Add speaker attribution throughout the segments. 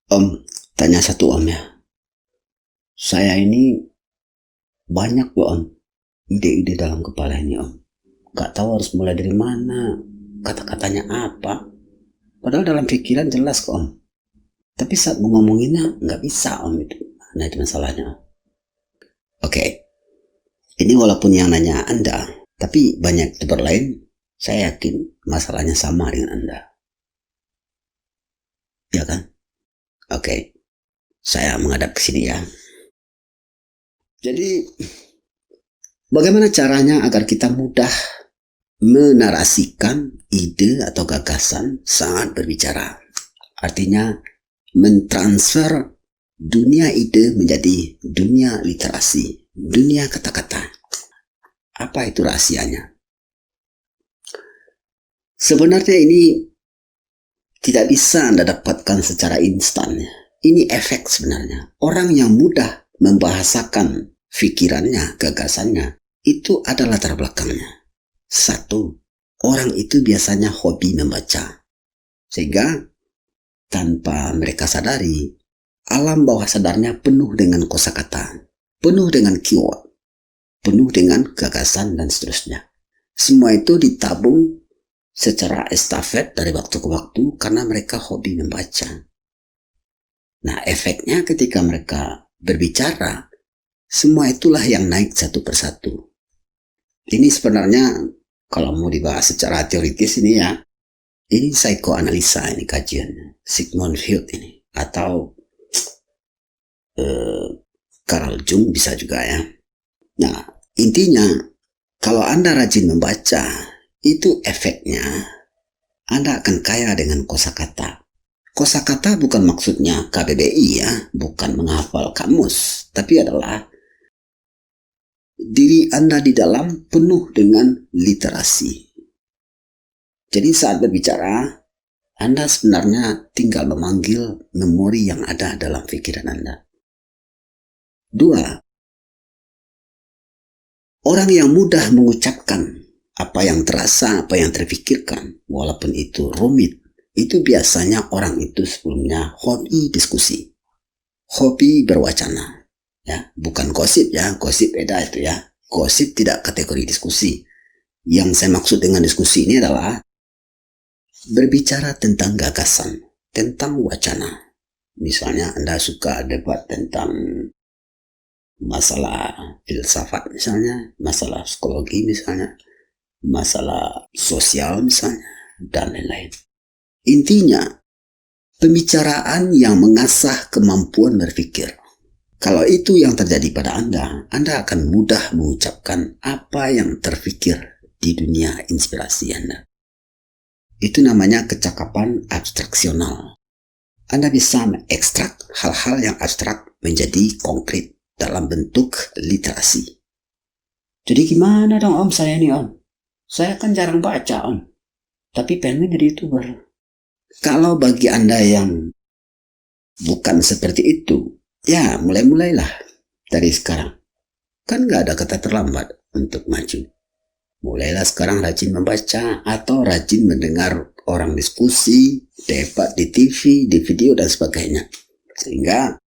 Speaker 1: Om, tanya satu om ya. Saya ini banyak loh om, ide-ide dalam kepala ini om. Gak tahu harus mulai dari mana, kata-katanya apa. Padahal dalam pikiran jelas kok om. Tapi saat mau ngomonginnya nggak bisa om itu. Nah itu masalahnya. Oke, ini walaupun yang nanya Anda, tapi banyak youtuber lain, saya yakin masalahnya sama dengan Anda. Ya kan? Oke, saya menghadap ke sini ya. Jadi bagaimana caranya agar kita mudah menarasikan ide atau gagasan saat berbicara? Artinya mentransfer dunia ide menjadi dunia literasi, dunia kata-kata. Apa itu rahasianya? Sebenarnya ini tidak bisa Anda dapatkan secara instan. Ini efek sebenarnya. Orang yang mudah membahasakan pikirannya, gagasannya, itu adalah latar belakangnya. Satu, orang itu biasanya hobi membaca. Sehingga tanpa mereka sadari, alam bawah sadarnya penuh dengan kosakata, penuh dengan keyword, penuh dengan gagasan dan seterusnya. Semua itu ditabung secara estafet dari waktu ke waktu karena mereka hobi membaca. Nah, efeknya ketika mereka berbicara, semua itulah yang naik satu persatu. Ini sebenarnya kalau mau dibahas secara teoritis ini ya, ini psikoanalisa, ini kajian Sigmund Freud ini, atau Carl Jung bisa juga ya. Nah, intinya kalau Anda rajin membaca, itu efeknya Anda akan kaya dengan kosakata. Kosakata bukan maksudnya KBBI ya, bukan menghafal kamus, tapi adalah diri Anda di dalam penuh dengan literasi. Jadi saat berbicara, Anda sebenarnya tinggal memanggil memori yang ada dalam pikiran Anda. Dua, orang yang mudah mengucapkan apa yang terasa, apa yang terpikirkan, walaupun itu rumit, itu biasanya orang itu sebelumnya hobi diskusi, hobi berwacana, ya, bukan gosip ya, gosip beda itu ya, gosip tidak kategori diskusi. Yang saya maksud dengan diskusi ini adalah berbicara tentang gagasan, tentang wacana. Misalnya Anda suka debat tentang masalah filsafat misalnya, masalah psikologi misalnya, masalah sosial misalnya, dan lain-lain. Intinya, pembicaraan yang mengasah kemampuan berpikir. Kalau itu yang terjadi pada Anda akan mudah mengucapkan apa yang terpikir di dunia inspirasi Anda. Itu namanya kecakapan abstraksional. Anda bisa mengekstrak hal-hal yang abstrak menjadi konkret dalam bentuk literasi. Jadi gimana dong om saya ini om? Saya kan jarang baca om, tapi pengen jadi YouTuber. Kalau bagi Anda yang bukan seperti itu, ya mulailah dari sekarang. Kan gak ada kata terlambat untuk maju. Mulailah sekarang rajin membaca atau rajin mendengar orang diskusi, debat di TV, di video dan sebagainya. Sehingga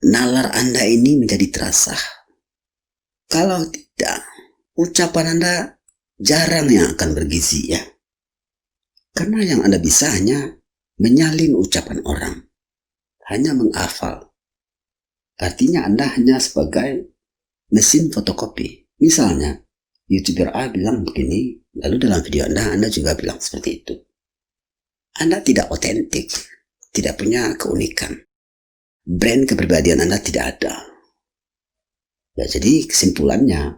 Speaker 1: nalar Anda ini menjadi terasa. Kalau tidak, ucapan Anda jarang yang akan bergizi ya. Karena yang Anda bisa hanya menyalin ucapan orang, hanya menghafal. Artinya Anda hanya sebagai mesin fotokopi. Misalnya, YouTuber A bilang begini, lalu dalam video Anda juga bilang seperti itu. Anda tidak otentik, tidak punya keunikan. Brand kepribadian Anda tidak ada. Ya, jadi kesimpulannya,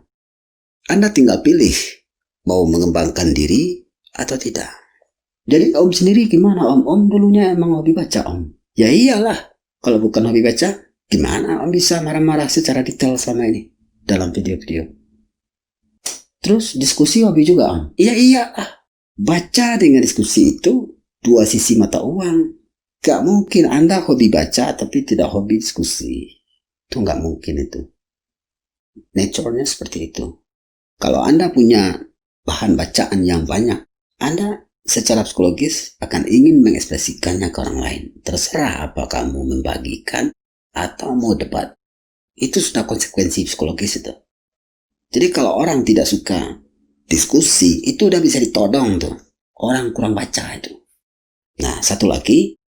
Speaker 1: Anda tinggal pilih mau mengembangkan diri atau tidak. Jadi om sendiri gimana om? Om dulunya emang hobi baca om? Ya iyalah, kalau bukan hobi baca, gimana om bisa marah-marah secara detail selama ini dalam video-video? Terus diskusi hobi juga om? Iya iyalah, baca dengan diskusi itu dua sisi mata uang. Gak mungkin Anda hobi baca tapi tidak hobi diskusi. Itu gak mungkin itu. Nature-nya seperti itu. Kalau Anda punya bahan bacaan yang banyak, Anda secara psikologis akan ingin mengekspresikannya ke orang lain. Terserah apa kamu membagikan atau mau debat. Itu sudah konsekuensi psikologis itu. Jadi kalau orang tidak suka diskusi, itu udah bisa ditodong tuh. Orang kurang baca itu. Nah, satu lagi,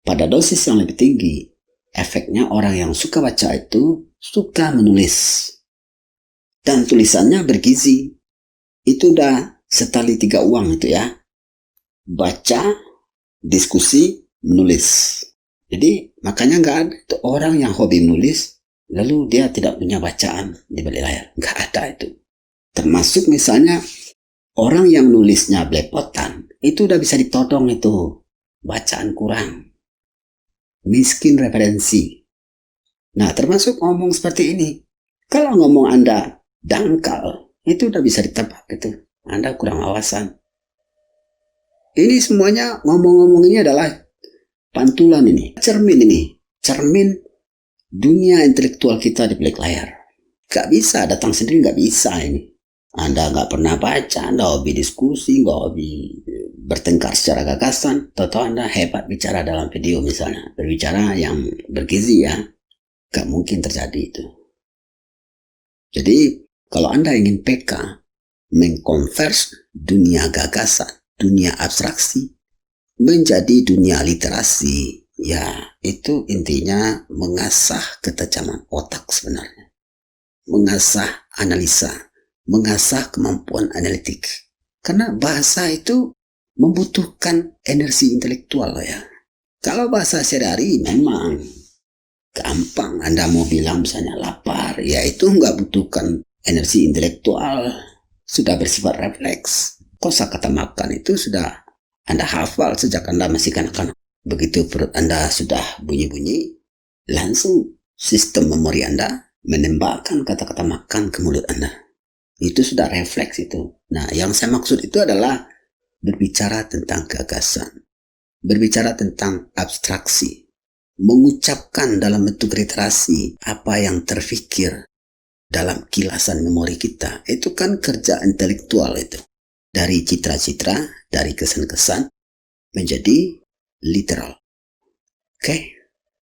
Speaker 1: pada dosis yang lebih tinggi, efeknya orang yang suka baca itu suka menulis. Dan tulisannya bergizi. Itu udah setali 3 uang itu ya. Baca, diskusi, menulis. Jadi makanya nggak ada itu orang yang hobi menulis, lalu dia tidak punya bacaan di balik layar. Nggak ada itu. Termasuk misalnya orang yang nulisnya belepotan, itu udah bisa ditodong itu. Bacaan kurang. Miskin referensi. Nah, termasuk ngomong seperti ini. Kalau ngomong Anda dangkal, itu udah bisa ditebak itu. Anda kurang awasan. Ini semuanya ngomong-ngomong ini adalah pantulan ini. Cermin ini. Cermin dunia intelektual kita di balik layar. Gak bisa, datang sendiri gak bisa ini. Anda gak pernah baca, Anda hobi diskusi, gak hobi bertengkar secara gagasan. Tahu-tahu Anda hebat bicara dalam video misalnya. Berbicara yang bergizi ya. Gak mungkin terjadi itu. Jadi kalau Anda ingin PK mengkonvers dunia gagasan, dunia abstraksi menjadi dunia literasi, ya itu intinya mengasah ketajaman otak sebenarnya. Mengasah analisa, mengasah kemampuan analitik. Karena bahasa itu membutuhkan energi intelektual ya. Kalau bahasa sehari-hari memang gampang. Anda mau bilang misalnya lapar, ya itu nggak butuhkan energi intelektual, sudah bersifat refleks. Kosakata makan itu sudah Anda hafal sejak Anda masih kanak-kanak. Begitu perut Anda sudah bunyi-bunyi, langsung sistem memori Anda menembakkan kata-kata makan ke mulut Anda. Itu sudah refleks itu. Nah, yang saya maksud itu adalah berbicara tentang gagasan, berbicara tentang abstraksi, mengucapkan dalam bentuk literasi apa yang terfikir dalam kilasan memori kita. Itu kan kerja intelektual itu. Dari citra-citra, dari kesan-kesan menjadi literal. Oke?